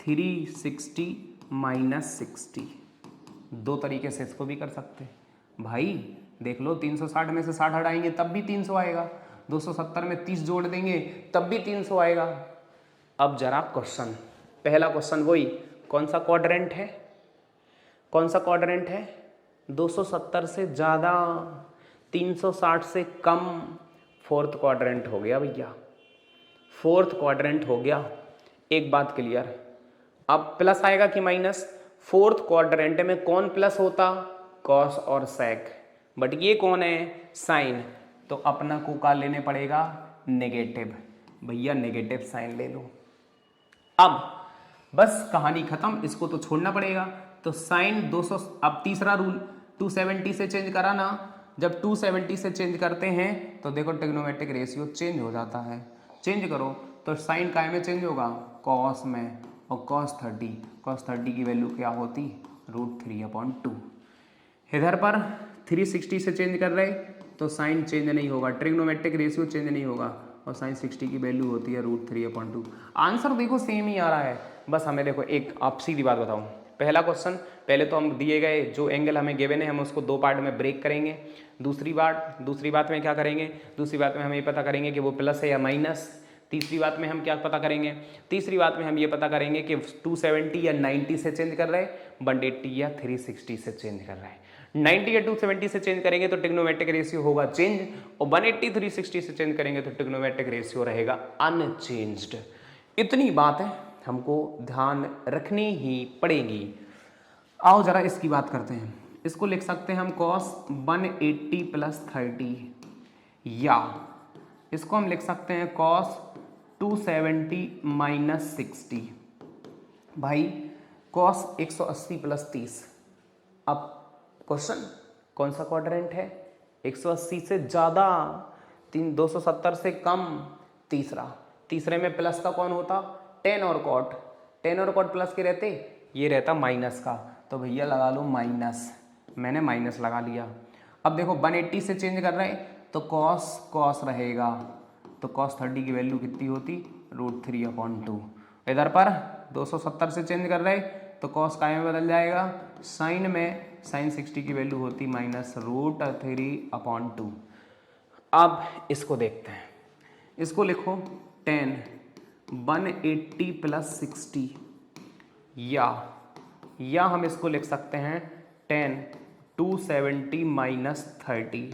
360 - 60। दो तरीके से इसको भी कर सकते हैं। भाई देख लो 360 में से 60 हटाएंगे तब भी 300 आएगा, 270 में 30 जोड़ देंगे तब भी 300 आएगा। अब जरा क्वेश्चन, पहला क्वेश्चन वही, कौन सा क्वाड्रेंट है, कौन सा क्वाड्रेंट है, 270 से ज़्यादा, 360 से कम, फोर्थ क्वाड्रेंट हो गया भैया, फोर्थ क्वाड्रेंट हो गया। एक बात क्लियर, अब प्लस आएगा कि माइनस, फोर्थ क्वाड्रेंट में कौन प्लस होता, कॉस और सेक, बट ये कौन है, साइन, तो अपना को का लेने पड़ेगा नेगेटिव, भैया नेगेटिव साइन ले लो। अब बस कहानी खत्म, इसको तो छोड़ना पड़ेगा। तो साइन 200, अब तीसरा रूल 270 से चेंज करा ना, जब 270 से चेंज करते हैं तो देखो ट्रिग्नोमेट्रिक रेशियो चेंज हो जाता है, चेंज करो तो साइन काय में चेंज होगा, कॉस में, और cos 30 की वैल्यू क्या होती, √3/2। इधर पर 360 से चेंज कर रहे तो साइन चेंज नहीं होगा, ट्रिग्नोमेट्रिक रेशियो चेंज नहीं होगा, और साइन 60 की वैल्यू होती है √3/2। आंसर देखो सेम ही आ रहा है, बस हमें देखो एक आप सीधी बात बताऊं, पहला क्वेश्चन पहले तो हम दिए गए जो एंगल हमें गिवन है हम उसको दो पार्ट में ब्रेक करेंगे। दूसरी बात में क्या करेंगे, दूसरी बात में हम ये पता करेंगे कि वो प्लस है या माइनस। तीसरी बात में हम क्या पता करेंगे, तीसरी बात में हम ये पता करेंगे कि 270 या 90 से चेंज कर रहे हैं, 180 या 360 से चेंज कर रहे हैं। 90 या 270 से चेंज करेंगे तो ट्रिग्नोमेट्रिक रेशियो होगा चेंज, और 180 360 से चेंज करेंगे तो ट्रिग्नोमेट्रिक रेशियो रहेगा अनचेंज्ड। इतनी बात है हमको ध्यान रखनी ही पड़ेगी। आओ जरा इसकी बात करते हैं, इसको लिख सकते हैं हम cos 180 + 30, या इसको हम लिख सकते हैं cos 270 - 60। भाई cos 180 + 30। अब क्वेश्चन कौन सा क्वाड्रेंट है, 180 से ज़्यादा, 270 से कम, तीसरे में प्लस का कौन होता, टेन और कॉट प्लस के रहते, ये रहता माइनस का, तो भैया लगा लो माइनस, मैंने माइनस लगा लिया। अब देखो 180 से चेंज कर रहे तो कॉस रहेगा, तो cos 30 की वैल्यू कितनी होती, √3/2। इधर पर 270 से चेंज कर रहे तो cos काय में बदल जाएगा, साइन में, साइन 60 की वैल्यू होती -√3/2। अब इसको देखते हैं, इसको लिखो tan 180 + 60, या हम इसको लिख सकते हैं tan 270 - 30।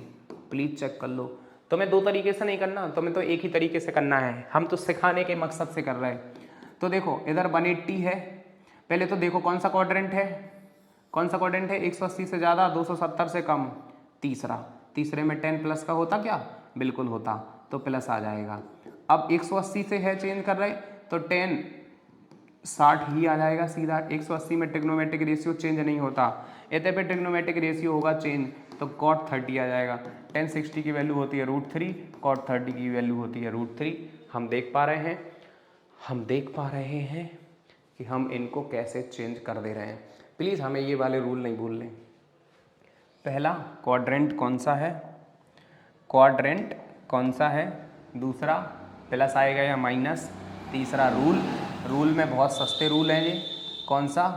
प्लीज चेक कर लो, तुम्हें दो तरीके से नहीं करना, तुम्हें तो एक ही तरीके से करना है, हम तो सिखाने के मकसद से कर रहे हैं। तो देखो इधर 180 है, पहले तो देखो कौन सा क्वाड्रेंट है, 180 से ज़्यादा, 270 से कम, तीसरे में 10 प्लस का होता क्या, बिल्कुल होता, तो प्लस आ जाएगा। अब 180 से है चेंज कर रहे तो 10 60 ही आ जाएगा सीधा, 180 में ट्रिग्नोमेट्रिक रेशियो चेंज नहीं होता, इतने पे ट्रिग्नोमेट्रिक रेशियो होगा चेंज, तो cot 30 आ जाएगा। tan 60 की वैल्यू होती है √3, cot 30 की वैल्यू होती है √3। हम देख पा रहे हैं कि हम इनको कैसे चेंज कर दे रहे हैं। प्लीज़ हमें ये वाले रूल नहीं भूलने। पहला क्वाड्रेंट कौन सा है, दूसरा प्लस आएगा या माइनस, तीसरा रूल में बहुत सस्ते रूल हैं ये, कौन सा,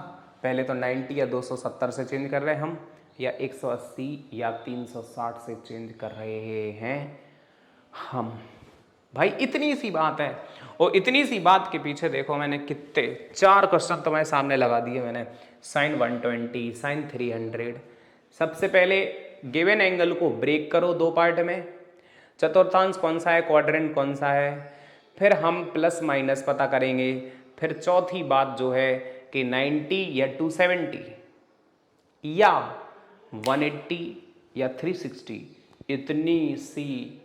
पहले तो 90 या 270 से चेंज कर रहे हैं हम, या 180 या 360 से चेंज कर रहे हैं हम। भाई इतनी सी बात है, और इतनी सी बात के पीछे देखो मैंने कितने 4 क्वेश्चन तुम्हारे सामने लगा दिए मैंने, sin 120, sin 300। सबसे पहले गिवन एंगल को ब्रेक करो दो पार्ट में, चतुर्थांश कौन सा है, क्वाड्रेंट कौन सा है, फिर हम प्लस माइनस पता करेंगे, फिर चौथी बात जो है कि 90 या 270 या 180 या 360, इतनी सी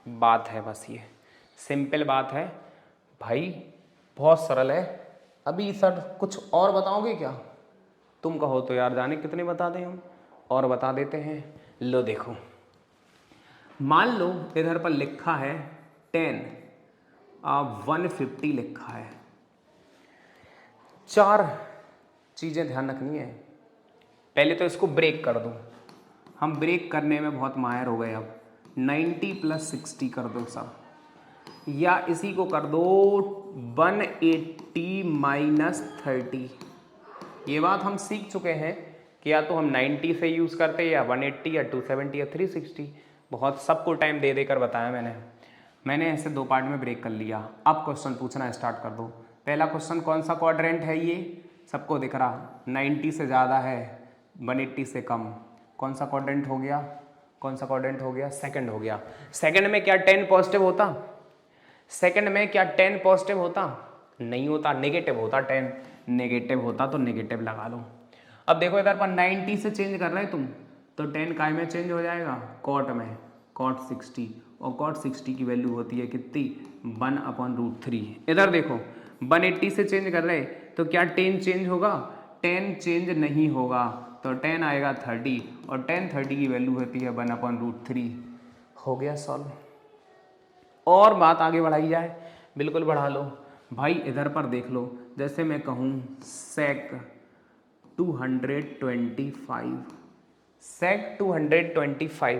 बात है, बस ये सिंपल बात है भाई, बहुत सरल है। अभी सर कुछ और बताओगे क्या, तुम कहो तो यार जाने कितने बता दें हम, और बता देते हैं। लो देखो, मान लो इधर पर लिखा है 10 150 लिखा है, 4 चीज़ें ध्यान रखनी है। पहले तो इसको ब्रेक कर दो, हम ब्रेक करने में बहुत माहिर हो गए। अब 90 + 60 कर दो सब, या इसी को कर दो 180 - 30। ये बात हम सीख चुके हैं कि या तो हम 90 से यूज़ करते या 180 या 270 या 360, बहुत सबको टाइम दे देकर बताया मैंने ऐसे दो पार्ट में ब्रेक कर लिया। अब क्वेश्चन पूछना स्टार्ट कर दो। पहला क्वेश्चन कौन सा क्वाड्रेंट है, ये सबको दिख रहा, 90 से ज़्यादा है, 180 से कम, कौन सा क्वाड्रेंट हो गया, सेकंड हो गया। सेकंड में क्या 10 पॉजिटिव होता, नहीं होता, नेगेटिव होता, 10 नेगेटिव होता, तो नेगेटिव लगा लो। अब देखो इधर पर 90 से चेंज कर रहे तुम, तो 10 काय में चेंज हो जाएगा, कॉट में, cot 60, और cot 60 की वैल्यू होती है कितनी, 1/√3। इधर देखो 180 से चेंज कर रहे तो क्या 10 चेंज होगा, 10 चेंज नहीं होगा, तो 10 आएगा 30, और 10 30 की वैल्यू होती है 1/√3। हो गया सॉल्व। और बात आगे बढ़ाई जाए, बिल्कुल बढ़ा लो। भाई इधर पर देख लो, जैसे मैं कहूँ सेक 225, सेक 225,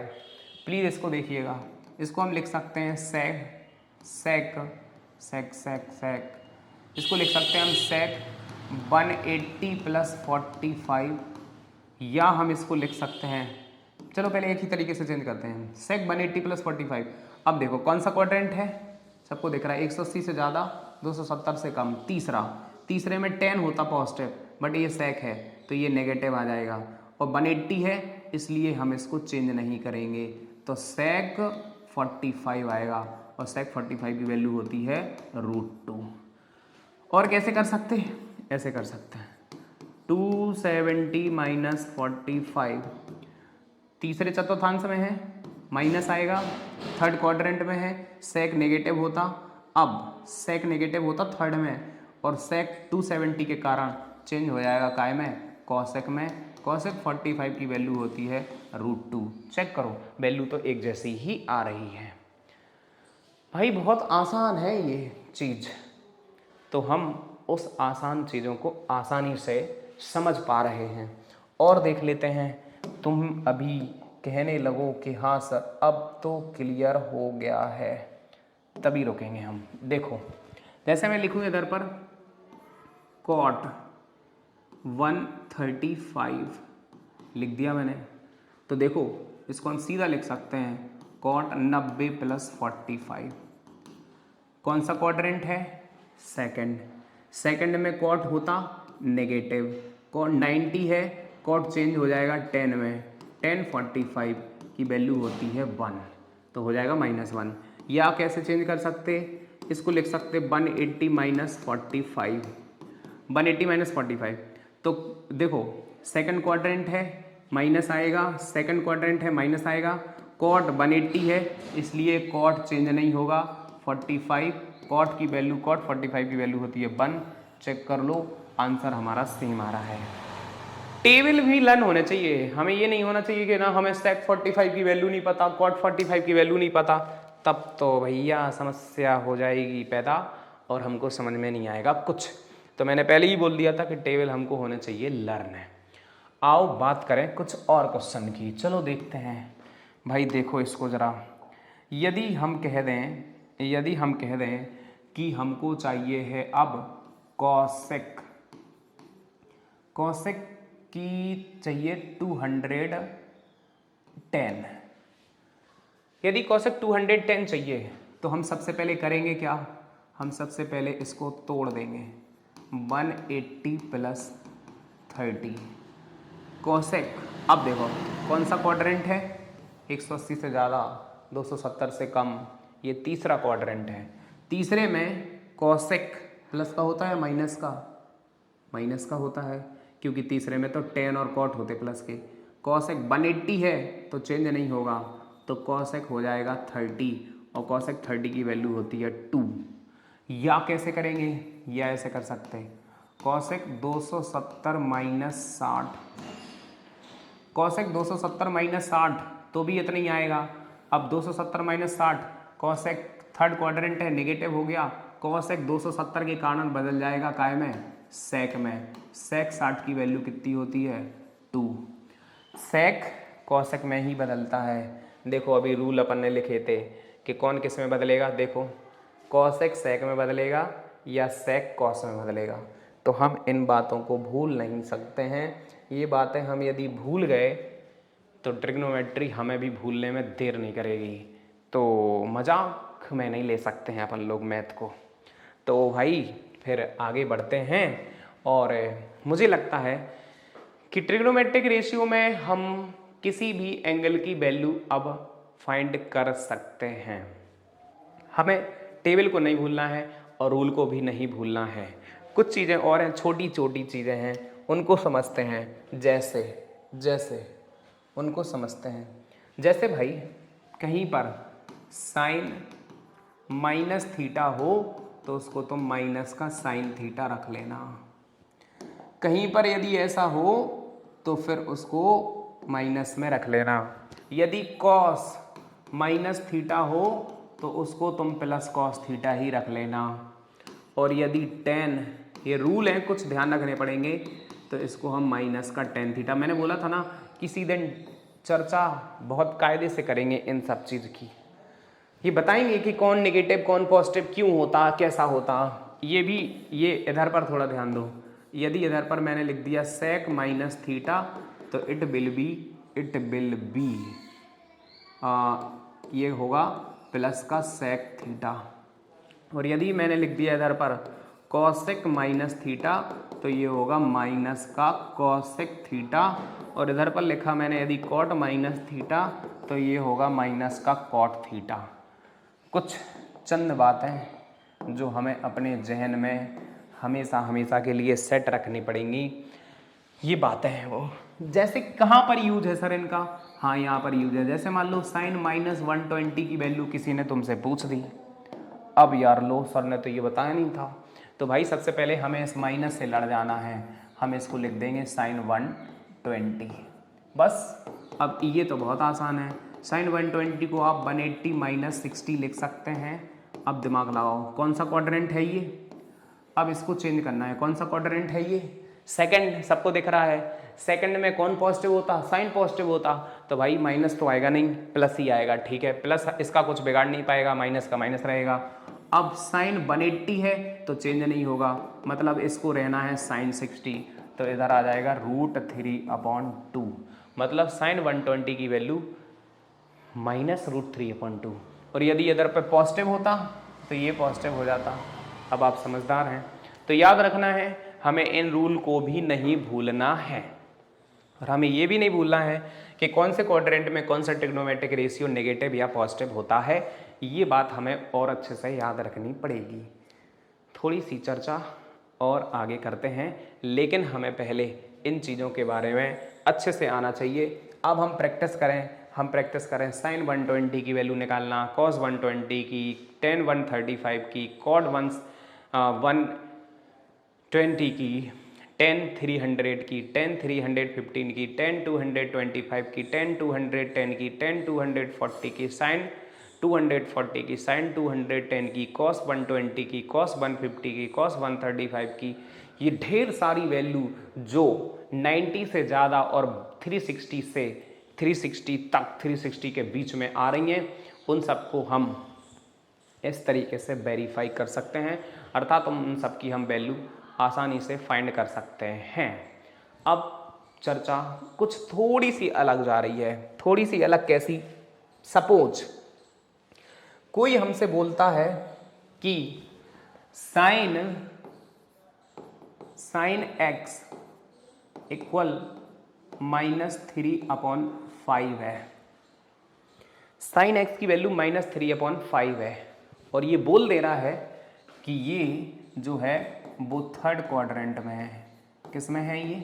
प्लीज़ इसको देखिएगा, इसको हम लिख सकते हैं सेक सेक सेक सेक सेक, इसको लिख सकते हैं हम सेक 180 + 45, या हम इसको लिख सकते हैं, चलो पहले एक ही तरीके से चेंज करते हैं, सेक 180 + 45। अब देखो कौन सा क्वाड्रेंट है, सबको दिख रहा है, 180 से ज़्यादा 270 से कम, तीसरे में 10 होता पॉजिटिव, बट ये सेक है तो ये नेगेटिव आ जाएगा, और 180 है इसलिए हम इसको चेंज नहीं करेंगे, तो सेक 45 आएगा, और सेक 45 की वैल्यू होती है √2। और कैसे कर सकते हैं, ऐसे कर सकते हैं, 270 - 45 तीसरे चतुर्थांश में है, माइनस आएगा, थर्ड क्वाड्रेंट में है, सेक नेगेटिव होता, अब सेक नेगेटिव होता थर्ड में, और सेक 270 के कारण चेंज हो जाएगा काय में, कॉसेक में, कॉसेक 45 की वैल्यू होती है √2। चेक करो वैल्यू तो एक जैसी ही आ रही है। भाई बहुत आसान है ये चीज़, तो हम उस आसान चीज़ों को आसानी से समझ पा रहे हैं। और देख लेते हैं, तुम अभी कहने लगो कि हाँ सर अब तो क्लियर हो गया है, तभी रुकेंगे हम। देखो जैसे मैं लिखूँ इधर पर cot 135 लिख दिया मैंने, तो देखो इसको हम सीधा लिख सकते हैं cot 90 + 45। कौन सा क्वाड्रेंट है, सेकंड में कॉट होता नेगेटिव, कॉट 90 है, कॉट चेंज हो जाएगा 10 में, 10 45 की वैल्यू होती है 1, तो हो जाएगा -1। या कैसे चेंज कर सकते, इसको लिख सकते 180 - 45, 180 - 45। तो देखो सेकंड क्वाड्रेंट है, माइनस आएगा, सेकंड क्वाड्रेंट है, माइनस आएगा, कॉट 180 है इसलिए कॉट चेंज नहीं होगा, 45 कॉट की वैल्यू, कॉट 45 की वैल्यू होती है 1। चेक कर लो आंसर हमारा सेम आ रहा है। टेबल भी लर्न होने चाहिए, हमें ये नहीं होना चाहिए कि ना हमें सेक 45 की वैल्यू नहीं पता, कॉट 45 की वैल्यू नहीं पता, तब तो भैया समस्या हो जाएगी पैदा और हमको समझ में नहीं आएगा कुछ। तो मैंने पहले ही बोल दिया था कि टेबल हमको होने चाहिए लर्न है। आओ बात करें कुछ और क्वेश्चन की, चलो देखते हैं। भाई देखो इसको ज़रा, यदि हम कह दें कि हमको चाहिए है अब कॉसेक की चाहिए 210, यदि कॉसेक 210 चाहिए तो हम सबसे पहले करेंगे क्या, हम सबसे पहले इसको तोड़ देंगे, 180 + 30 कॉसेक। अब देखो कौन सा क्वाड्रेंट है, 180 से ज़्यादा 270 से कम, ये तीसरा क्वाड्रेंट है। तीसरे में कॉसेक प्लस का होता है माइनस का होता है, क्योंकि तीसरे में तो 10 और कॉट होते प्लस के। कॉसेक 180 है तो चेंज नहीं होगा, तो कॉसेक हो जाएगा 30, और कॉसेक 30 की वैल्यू होती है 2। या कैसे करेंगे, या ऐसे कर सकते हैं, कॉसेक 270 - 60, कॉसेक 270 - 60 तो भी इतना ही आएगा। अब 270 - 60 कॉसेक थर्ड क्वाड्रेंट है, नेगेटिव हो गया, कॉसेक 270 के कारण बदल जाएगा काय में, सेक में। सेक 60 की वैल्यू कितनी होती है 2। सेक कॉसेक में ही बदलता है। देखो अभी रूल अपन ने लिखे थे कि कौन किस में बदलेगा, देखो कॉसेक सेक में बदलेगा या सेक कॉस में बदलेगा, तो हम इन बातों को भूल नहीं सकते हैं। ये बातें हम यदि भूल गए तो ट्रिग्नोमेट्री हमें भी भूलने में देर नहीं करेगी, तो मजाक में नहीं ले सकते हैं अपन लोग मैथ को। तो भाई फिर आगे बढ़ते हैं, और मुझे लगता है कि ट्रिग्नोमेट्रिक रेशियो में हम किसी भी एंगल की वैल्यू अब फाइंड कर सकते हैं। हमें टेबल को नहीं भूलना है और रूल को भी नहीं भूलना है। कुछ चीज़ें और हैं, छोटी छोटी चीज़ें हैं, उनको समझते हैं। जैसे उनको समझते हैं, जैसे भाई कहीं पर साइन -थीटा हो तो उसको तुम माइनस का साइन थीटा रख लेना। कहीं पर यदि ऐसा हो तो फिर उसको माइनस में रख लेना। यदि कॉस -थीटा हो तो उसको तुम प्लस कॉस थीटा ही रख लेना। और यदि टेन, ये रूल है कुछ ध्यान रखने पड़ेंगे, तो इसको हम माइनस का टेन थीटा, मैंने बोला था ना किसी दिन चर्चा बहुत कायदे से करेंगे इन सब चीज़ की, ये बताएंगे कि कौन नेगेटिव कौन पॉजिटिव क्यों होता कैसा होता। ये भी, ये इधर पर थोड़ा ध्यान दो, यदि इधर पर मैंने लिख दिया सेक माइनस थीटा तो इट विल बी ये होगा प्लस का सेक थीटा, और यदि मैंने लिख दिया इधर पर कॉसेक माइनस थीटा तो ये होगा माइनस का कॉसेक थीटा, और इधर पर लिखा मैंने यदि कॉट माइनस थीटा तो ये होगा माइनस का कॉट थीटा। कुछ चंद बातें जो हमें अपने जहन में हमेशा हमेशा के लिए सेट रखनी पड़ेंगी, ये बातें हैं वो। जैसे कहाँ पर यूज है सर इनका, हाँ यहाँ पर यूज है। जैसे मान लो साइन माइनस 120 की वैल्यू किसी ने तुमसे पूछ दी, अब यार लो सर ने तो ये बताया नहीं था, तो भाई सबसे पहले हमें इस माइनस से लड़ जाना है, हम इसको लिख देंगे साइन 120 बस। अब ये तो बहुत आसान है, साइन 120 को आप 180 माइनस 60 लिख सकते हैं। अब दिमाग लगाओ कौन सा क्वाड्रेंट है ये, अब इसको चेंज करना है, कौन सा क्वाड्रेंट है ये, सेकंड, सबको दिख रहा है। सेकंड में कौन पॉजिटिव होता, साइन पॉजिटिव होता, तो भाई माइनस तो आएगा नहीं, प्लस ही आएगा, ठीक है, प्लस इसका कुछ बिगाड़ नहीं पाएगा, माइनस का माइनस रहेगा। अब साइन 180 है तो चेंज नहीं होगा, मतलब इसको रहना है साइन 60, तो इधर आ जाएगा √3/2, मतलब साइन 120 की वैल्यू माइनस √3/2, और यदि इधर पे पॉजिटिव होता तो ये पॉजिटिव हो जाता। अब आप समझदार हैं, तो याद रखना है हमें इन रूल को भी नहीं भूलना है, और हमें ये भी नहीं भूलना है कि कौन से क्वाड्रेंट में कौन सा ट्रिग्नोमेट्रिक रेशियो नेगेटिव या पॉजिटिव होता है, ये बात हमें और अच्छे से याद रखनी पड़ेगी। थोड़ी सी चर्चा और आगे करते हैं, लेकिन हमें पहले इन चीज़ों के बारे में अच्छे से आना चाहिए। अब हम प्रैक्टिस करें साइन 120 की वैल्यू निकालना, कॉस 120 की, टेन 135 की, कॉट 120 की, टेन 300 की, टेन 315 की, टेन 225 की, टेन 210 की, टेन 240 की, साइन 240 की, साइन 210 की, कॉस 120 की, कॉस 150 की, कॉस 135 की, ये ढेर सारी वैल्यू जो 90 से ज़्यादा और 360 के बीच में आ रही हैं, उन सबको हम इस तरीके से वेरीफाई कर सकते हैं, अर्थात उन सब की हम वैल्यू आसानी से फाइंड कर सकते हैं। अब चर्चा कुछ थोड़ी सी अलग जा रही है, थोड़ी सी अलग कैसी, सपोज कोई हमसे बोलता है कि साइन x इक्वल -3/5 है, साइन x की वैल्यू -3/5 है, और ये बोल दे रहा है कि ये जो है वो थर्ड क्वाड्रेंट में है। किस में है ये,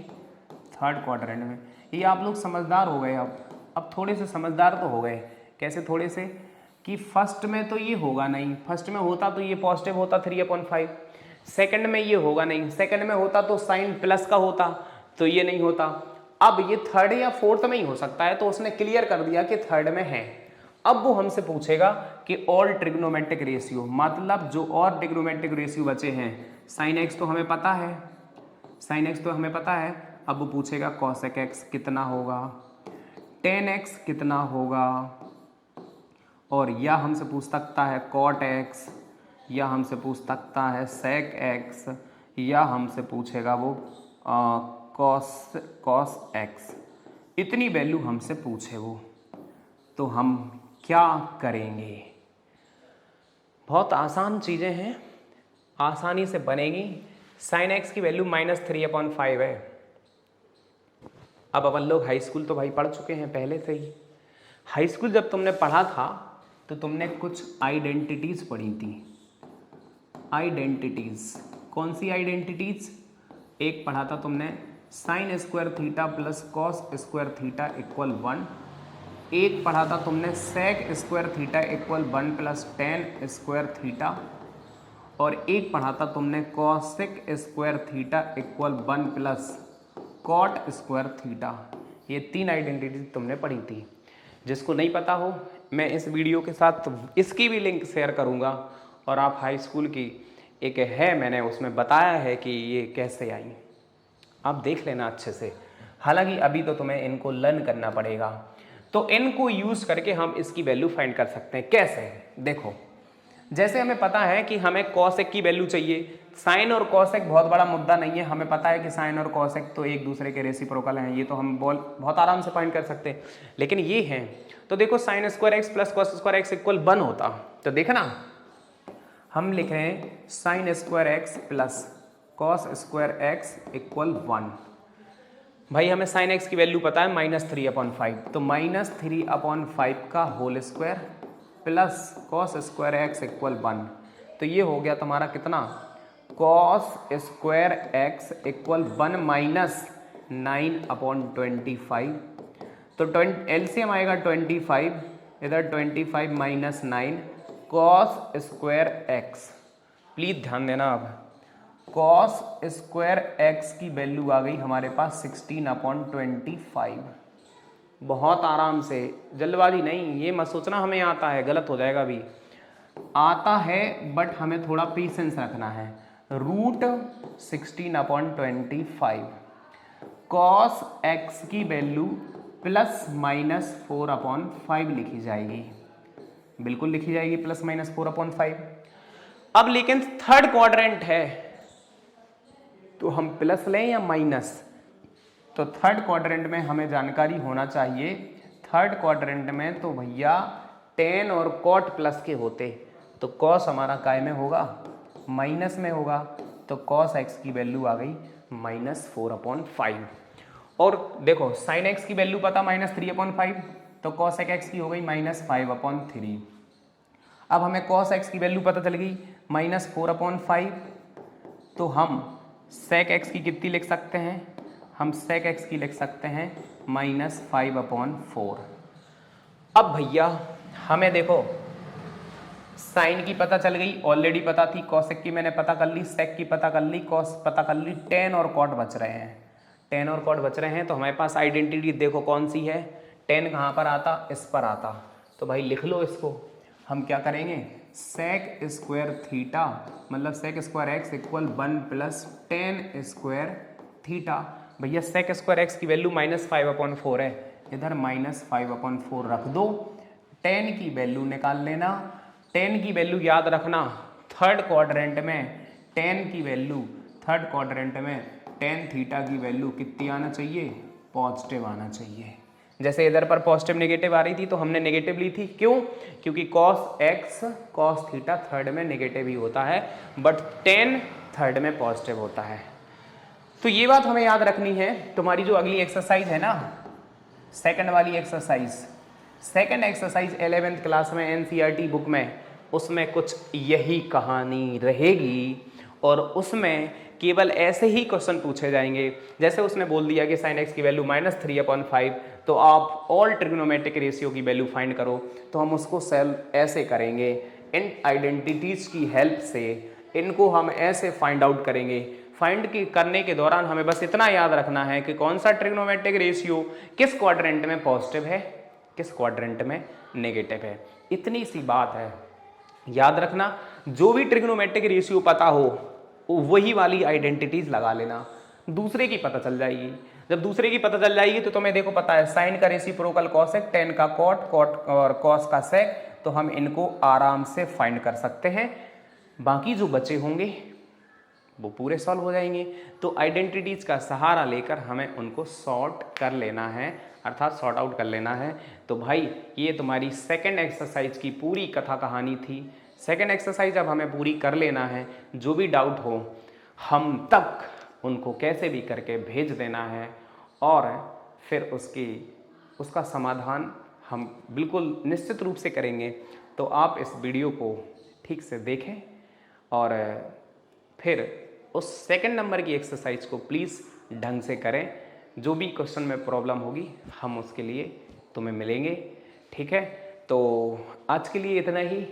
थर्ड क्वाड्रेंट में। ये आप लोग समझदार हो गए, अब थोड़े से समझदार तो हो गए। कैसे थोड़े से, कि फर्स्ट में तो ये होगा नहीं, फर्स्ट में होता तो ये पॉजिटिव होता 3/5, सेकंड में ये होगा नहीं, सेकंड में होता तो साइन प्लस का होता, तो ये नहीं होता। अब ये थर्ड या फोर्थ में ही हो सकता है, तो उसने क्लियर कर दिया कि थर्ड में है। अब वो हमसे पूछेगा कि ऑल ट्रिग्नोमेट्रिक रेशियो, मतलब जो और ट्रिग्नोमेट्रिक रेशियो बचे हैं, साइन एक्स तो हमें पता है, साइन एक्स तो हमें पता है, अब वो पूछेगा कॉसेक एक्स कितना होगा, टेन एक्स कितना होगा, और या हमसे पूछ सकता है कॉट एक्स, या हमसे पूछ सकता है सेक एक्स, या हमसे पूछेगा वो कॉस एक्स। इतनी वैल्यू हमसे पूछे वो, तो हम क्या करेंगे। बहुत आसान चीज़ें हैं, आसानी से बनेगी। साइन एक्स की वैल्यू -3/5 है। अब अपन लोग हाई स्कूल तो भाई पढ़ चुके हैं पहले से ही। हाई स्कूल जब तुमने पढ़ा था तो तुमने कुछ आइडेंटिटीज़ पढ़ी थी। आइडेंटिटीज़, कौन सी आइडेंटिटीज़, एक पढ़ा था तुमने sine square theta plus cos square theta equal 1, एक पढ़ा था तुमने sec square theta equal 1 plus tan square theta, और एक पढ़ा था तुमने cosec square theta equal 1 plus cot square theta. ये तीन आइडेंटिटी तुमने पढ़ी थी। जिसको नहीं पता हो, मैं इस वीडियो के साथ इसकी भी लिंक शेयर करूंगा, और आप हाई स्कूल की एक है, मैंने उसमें बताया है कि ये कैसे आई, आप देख लेना अच्छे से। हालांकि अभी तो तुम्हें इनको लर्न करना पड़ेगा। तो इनको यूज करके हम इसकी वैल्यू फाइंड कर सकते हैं। कैसे? देखो, जैसे हमें पता है कि हमें कॉसेक की वैल्यू चाहिए। साइन और कॉसेक बहुत बड़ा मुद्दा नहीं है, हमें पता है कि साइन और कॉसेक तो एक दूसरे के रेसिप्रोकल हैं, ये तो हम बहुत आराम से फाइंड कर सकते हैं। लेकिन ये हैं, तो देखो sine square x plus cos square x equal 1 होता, तो देखना हम लिख रहे हैं sine square x plus cos square x equal 1। भाई हमें साइन एक्स की वैल्यू पता है -3/5, तो -3/5 का whole square plus cos square x equal 1। तो ये हो गया तुम्हारा कितना, cos square x equal 1 minus 9/25। तो एलसीएम आएगा 25, इधर 25 minus 9 cos square x. Please ध्यान देना, अब कॉस स्क्वायर एक्स की वैल्यू आ गई हमारे पास 16/25। बहुत आराम से, जल्दबाजी नहीं, ये मत सोचना हमें आता है, गलत हो जाएगा। अभी आता है बट हमें थोड़ा पेशेंस रखना है। रूट 16/25 कॉस एक्स की वैल्यू प्लस माइनस 4/5 लिखी जाएगी, बिल्कुल लिखी जाएगी प्लस माइनस 4/5। अब लेकिन थर्ड क्वाड्रेंट है, तो हम प्लस लें या माइनस? तो थर्ड क्वाड्रेंट में हमें जानकारी होना चाहिए। थर्ड क्वाड्रेंट में तो भैया टेन और कॉट प्लस के होते, तो कॉस हमारा काय में होगा, माइनस में होगा। तो कॉस एक्स की वैल्यू आ गई -4/5। और देखो साइन एक्स की वैल्यू पता -3/5, तो कॉस एक्स की हो गई -5/3। अब हमें कॉस एक्स की वैल्यू पता चल गई -4/5, तो हम सेक एक्स की कितनी लिख सकते हैं? हम सेक एक्स की लिख सकते हैं -5/4। अब भैया हमें देखो साइन की पता चल गई, ऑलरेडी पता थी, कॉसेक की मैंने पता कर ली, सेक की पता कर ली, कॉस पता कर ली, टेन और कॉट बच रहे हैं। टेन और कॉट बच रहे हैं, तो हमारे पास आइडेंटिटी देखो कौन सी है, टेन कहाँ पर आता, इस पर आता। तो भाई लिख लो इसको। हम क्या करेंगे, सेक स्क्वायर थीटा मतलब sec square x equal 1 plus tan square theta. भैया सेक स्क्वायर एक्स की वैल्यू -5/4 है, इधर -5/4 रख दो। टेन की वैल्यू निकाल लेना। टेन की वैल्यू याद रखना, थर्ड क्वाड्रेंट में टेन की वैल्यू, थर्ड क्वाड्रेंट में टेन थीटा की वैल्यू कितनी आना चाहिए, पॉजिटिव आना चाहिए। जैसे इधर पर पॉजिटिव नेगेटिव आ रही थी तो हमने नेगेटिव ली थी, क्यों? क्योंकि cos x cos theta third में नेगेटिव ही होता है, बट टेन थर्ड में पॉजिटिव होता है। तो ये बात हमें याद रखनी है। तुम्हारी जो अगली एक्सरसाइज है ना, सेकंड वाली exercise, second exercise 11th class में एनसीईआरटी बुक में, उसमें कुछ यही कहानी रहेगी और उसमें केवल ऐसे ही क्वेश्चन पूछे जाएंगे। जैसे उसने बोल दिया कि साइन एक्स की वैल्यू -3/5, तो आप ऑल ट्रिग्नोमेट्रिक रेशियो की वैल्यू फाइंड करो, तो हम उसको सेल्फ ऐसे करेंगे। इन आइडेंटिटीज की हेल्प से इनको हम ऐसे फाइंड आउट करेंगे। फाइंड करने के दौरान हमें बस इतना याद रखना है कि कौन सा ट्रिग्नोमेट्रिक रेशियो किस क्वाड्रेंट में पॉजिटिव है, किस क्वाड्रेंट में नेगेटिव है। इतनी सी बात है, याद रखना। जो भी ट्रिग्नोमेट्रिक रेशियो पता हो वही वाली आइडेंटिटीज लगा लेना, दूसरे की पता चल जाएगी। जब दूसरे की पता चल जाएगी तो तुम्हें देखो पता है साइन का रेसिप्रोकल कॉसेक, टेन का कॉट, कॉट और कॉस का सेक, तो हम इनको आराम से फाइंड कर सकते हैं। बाकी जो बचे होंगे वो पूरे सॉल्व हो जाएंगे। तो आइडेंटिटीज का सहारा लेकर हमें उनको सॉर्ट कर लेना है, अर्थात सॉर्ट आउट कर लेना है। तो भाई ये तुम्हारी सेकंड एक्सरसाइज की पूरी कथा कहानी थी। सेकंड एक्सरसाइज अब हमें पूरी कर लेना है। जो भी डाउट हो हम तक उनको कैसे भी करके भेज देना है और फिर उसका समाधान हम बिल्कुल निश्चित रूप से करेंगे। तो आप इस वीडियो को ठीक से देखें और फिर उस सेकंड नंबर की एक्सरसाइज को प्लीज़ ढंग से करें। जो भी क्वेश्चन में प्रॉब्लम होगी हम उसके लिए तुम्हें मिलेंगे, ठीक है? तो आज के लिए इतना ही।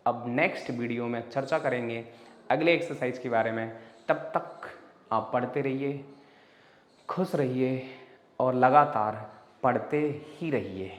अब नेक्स्ट वीडियो में चर्चा करेंगे अगले एक्सरसाइज के बारे में। तब तक आप पढ़ते रहिए, खुश रहिए और लगातार पढ़ते ही रहिए।